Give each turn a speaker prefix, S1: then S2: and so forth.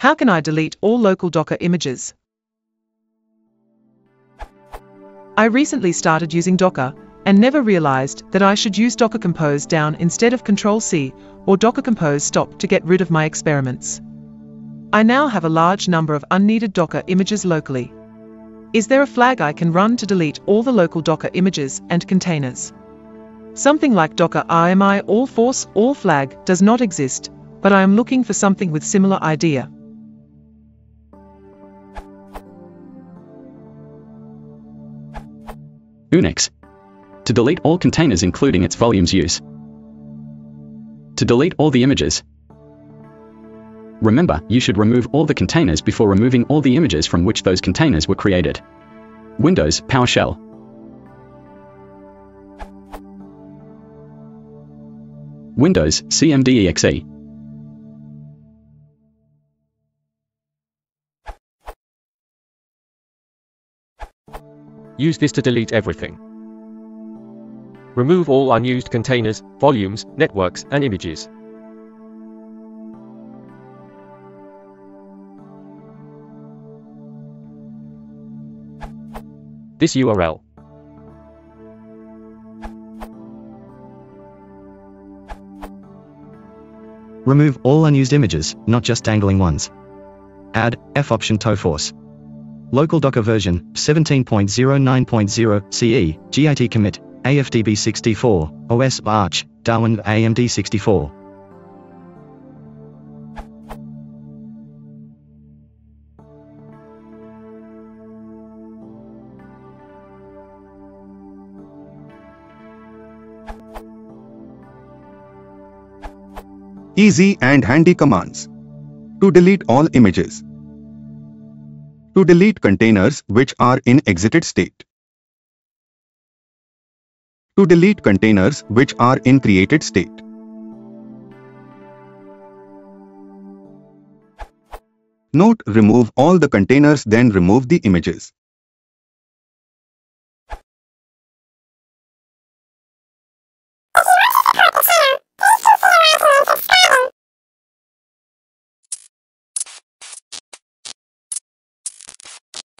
S1: How can I delete all local Docker images? I recently started using Docker and never realized that I should use Docker Compose down instead of Control-C or Docker Compose stop to get rid of my experiments. I now have a large number of unneeded Docker images locally. Is there a flag I can run to delete all the local Docker images and containers? Something like Docker RMI all force all flag does not exist, but I am looking for something with similar idea.
S2: Unix. To delete all containers including its volumes use. To delete all the images. Remember, you should remove all the containers before removing all the images from which those containers were created. Windows PowerShell. Windows CMD-EXE.
S3: Use this to delete everything. Remove all unused containers, volumes, networks, and images. This URL.
S4: Remove all unused images, not just dangling ones. Add F option toforce. Local Docker version 17.09.0 CE, GIT commit, AFDB64, OS Arch, Darwin AMD64.
S5: Easy and handy commands. To delete all images. To delete containers which are in exited state. To delete containers which are in created state. Note: remove all the containers, then remove the images.